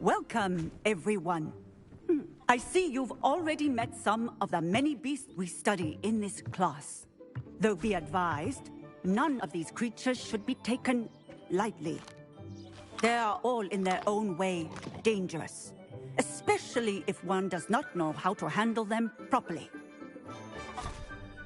Welcome, everyone. I see you've already met some of the many beasts we study in this class. Though be advised, none of these creatures should be taken lightly. They are all in their own way dangerous, especially if one does not know how to handle them properly.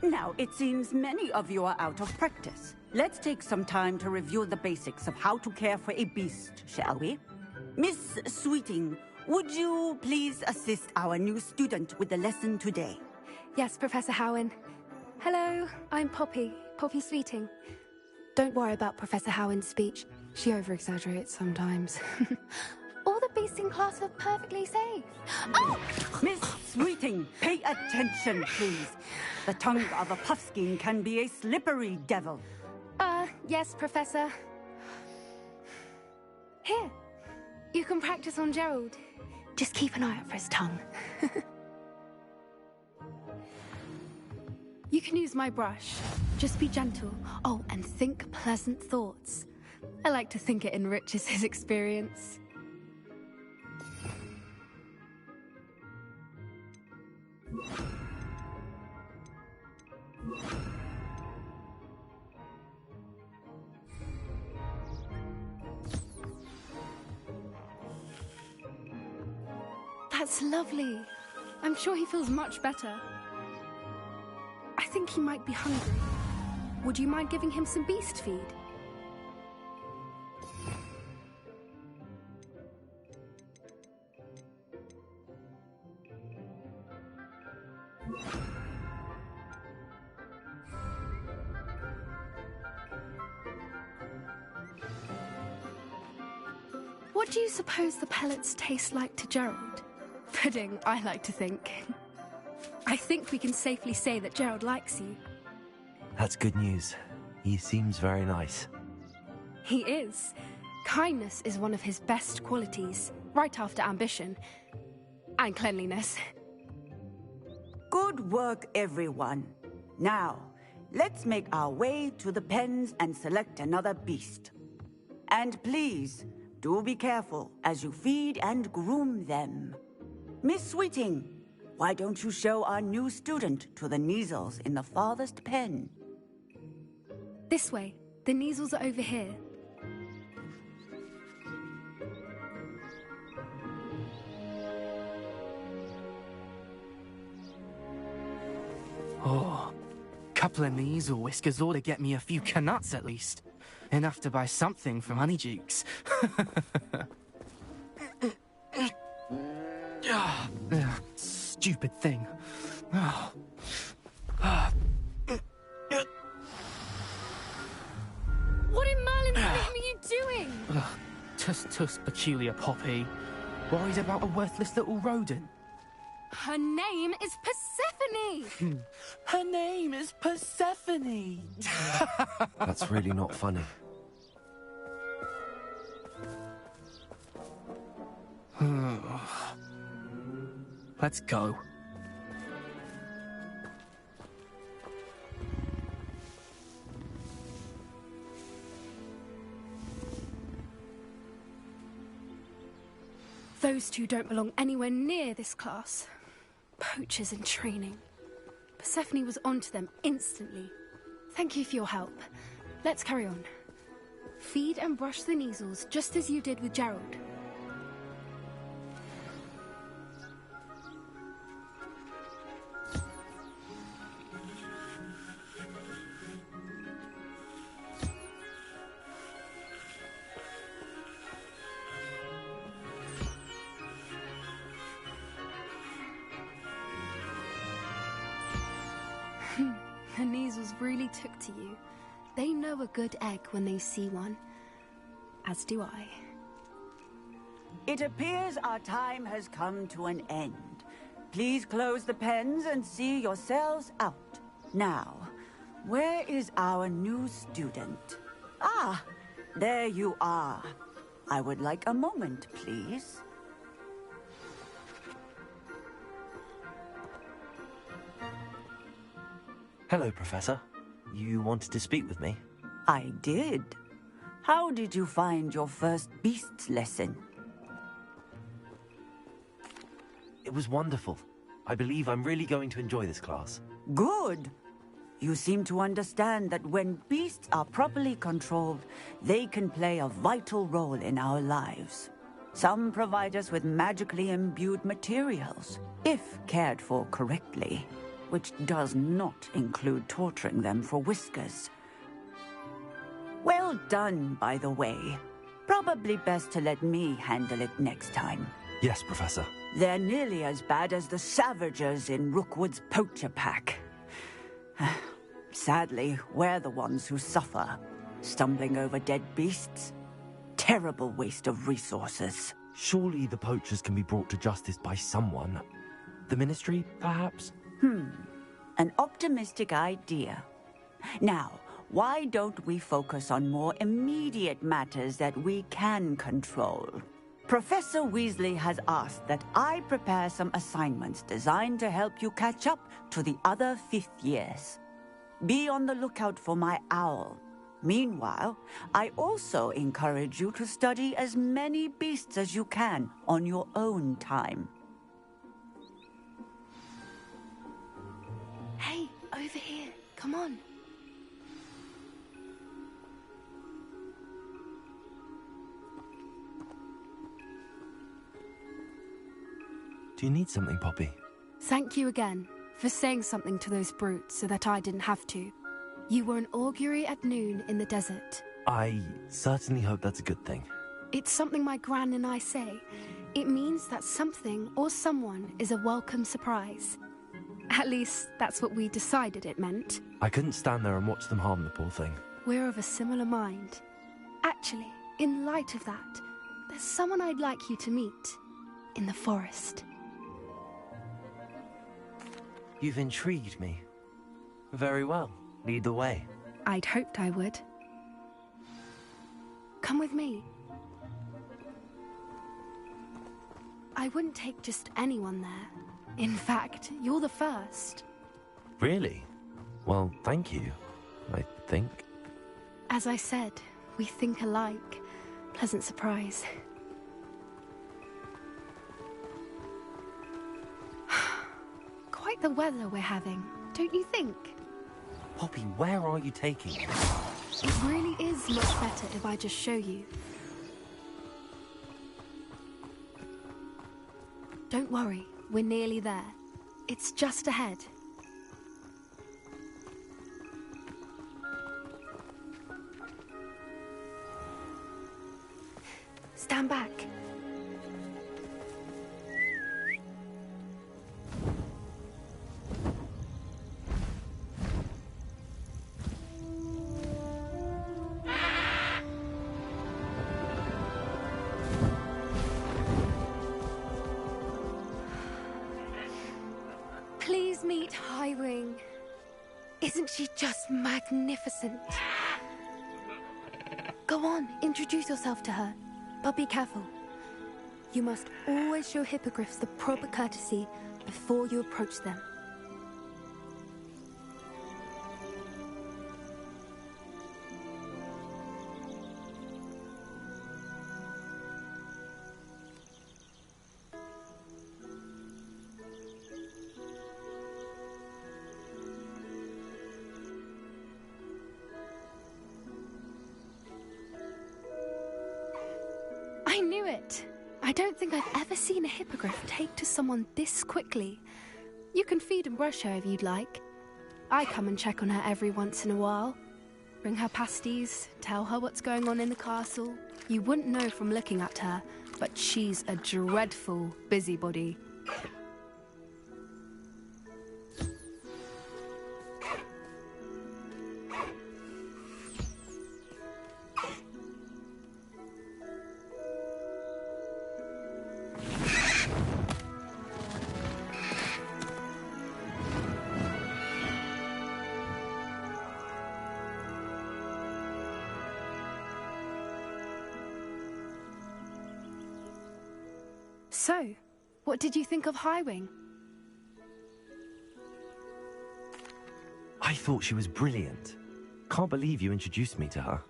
Now, it seems many of you are out of practice. Let's take some time to review the basics of how to care for a beast, shall we? Miss Sweeting, would you please assist our new student with the lesson today? Yes, Professor Howen. Hello, I'm Poppy Sweeting. Don't worry about Professor Howen's speech. She over-exaggerates sometimes. All the beasts in class are perfectly safe. Oh! Miss Sweeting, pay attention, please. The tongue of a puffskein can be a slippery devil. Yes, Professor. Here, you can practice on Gerald. Just keep an eye out for his tongue. You can use my brush. Just be gentle. Oh, and think pleasant thoughts. I like to think it enriches his experience. That's lovely. I'm sure he feels much better. I think he might be hungry. Would you mind giving him some beast feed? What do you suppose the pellets taste like to Gerald? Pudding, I like to think. I think we can safely say that Gerald likes you. That's good news. He seems very nice. He is. Kindness is one of his best qualities, right after ambition. And cleanliness. Good work, everyone. Now, let's make our way to the pens and select another beast. And please, do be careful as you feed and groom them. Miss Sweeting, why don't you show our new student to the Neasels in the farthest pen? This way. The Neasels are over here. Oh, couple of Neasel whiskers ought to get me a few canuts at least. Enough to buy something from Honeydukes. Stupid thing. What in Merlin's name are you doing? Tuss, peculiar Poppy. Worried about a worthless little rodent. Her name is Persephone! Her name is Persephone! That's really not funny. Let's go. Those two don't belong anywhere near this class. Poachers in training. Persephone was onto them instantly. Thank you for your help. Let's carry on. Feed and brush the Neasels just as you did with Gerald. The Neasels really took to you. They know a good egg when they see one. As do I. It appears our time has come to an end. Please close the pens and see yourselves out. Now, where is our new student? Ah, there you are. I would like a moment, please. Hello, Professor. You wanted to speak with me? I did. How did you find your first beasts lesson? It was wonderful. I believe I'm really going to enjoy this class. Good. You seem to understand that when beasts are properly controlled, they can play a vital role in our lives. Some provide us with magically imbued materials, if cared for correctly, which does not include torturing them for whiskers. Well done, by the way. Probably best to let me handle it next time. Yes, Professor. They're nearly as bad as the Savagers in Rookwood's poacher pack. Sadly, we're the ones who suffer, stumbling over dead beasts. Terrible waste of resources. Surely the poachers can be brought to justice by someone. The Ministry, perhaps? An optimistic idea. Now, why don't we focus on more immediate matters that we can control? Professor Weasley has asked that I prepare some assignments designed to help you catch up to the other fifth years. Be on the lookout for my owl. Meanwhile, I also encourage you to study as many beasts as you can on your own time. Hey, over here. Come on. Do you need something, Poppy? Thank you again for saying something to those brutes so that I didn't have to. You were an augury at noon in the desert. I certainly hope that's a good thing. It's something my gran and I say. It means that something or someone is a welcome surprise. At least, that's what we decided it meant. I couldn't stand there and watch them harm the poor thing. We're of a similar mind. Actually, in light of that, there's someone I'd like you to meet. In the forest. You've intrigued me. Very well. Lead the way. I'd hoped I would. Come with me. I wouldn't take just anyone there. In fact, you're the first. Really? Well, thank you, I think. As I said, we think alike. Pleasant surprise. Quite the weather we're having, don't you think? Poppy, where are you taking me? It really is much better if I just show you. Don't worry, we're nearly there. It's just ahead. Stand back. Please meet Highwing. Isn't she just magnificent? Go on, introduce yourself to her. But be careful. You must always show hippogriffs the proper courtesy before you approach them. I knew it! I don't think I've ever seen a hippogriff take to someone this quickly. You can feed and brush her if you'd like. I come and check on her every once in a while. Bring her pasties, tell her what's going on in the castle. You wouldn't know from looking at her, but she's a dreadful busybody. So, what did you think of Highwing? I thought she was brilliant. Can't believe you introduced me to her.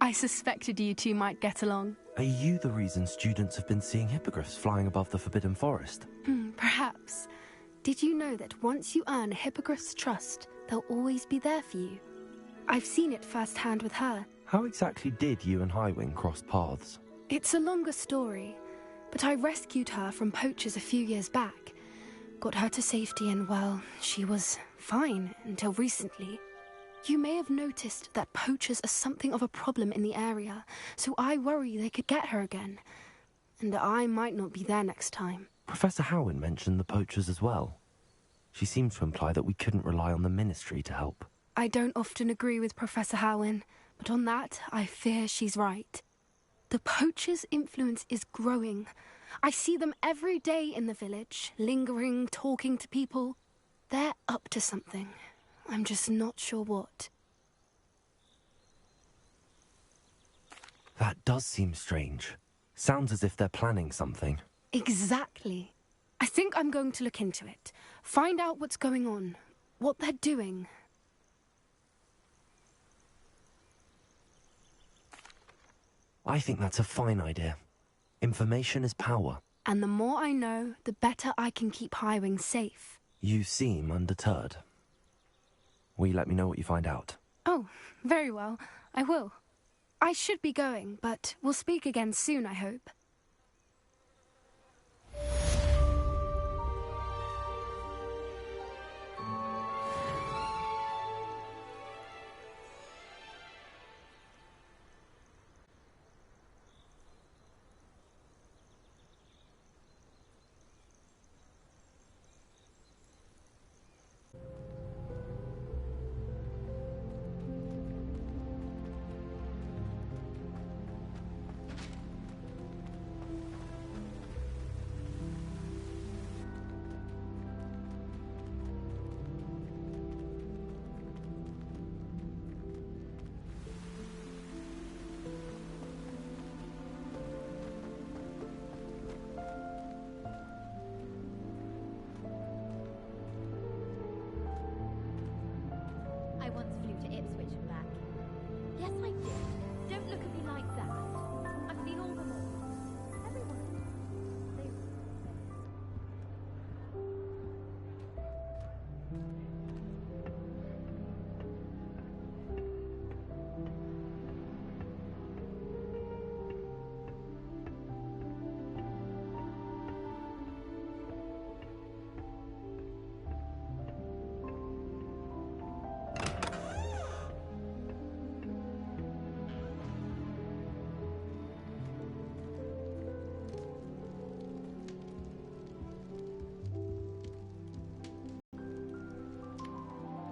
I suspected you two might get along. Are you the reason students have been seeing hippogriffs flying above the Forbidden Forest? Perhaps. Did you know that once you earn a Hippogriff's trust, they'll always be there for you? I've seen it firsthand with her. How exactly did you and Highwing cross paths? It's a longer story, but I rescued her from poachers a few years back. Got her to safety and, well, she was fine until recently. You may have noticed that poachers are something of a problem in the area, so I worry they could get her again. And I might not be there next time. Professor Howin mentioned the poachers as well. She seemed to imply that we couldn't rely on the Ministry to help. I don't often agree with Professor Howin, but on that, I fear she's right. The poachers' influence is growing. I see them every day in the village, lingering, talking to people. They're up to something. I'm just not sure what. That does seem strange. Sounds as if they're planning something. Exactly. I think I'm going to look into it. Find out what's going on, what they're doing. I think that's a fine idea. Information is power. And the more I know, the better I can keep Highwing safe. You seem undeterred. Will you let me know what you find out? Oh, very well. I will. I should be going, but we'll speak again soon, I hope.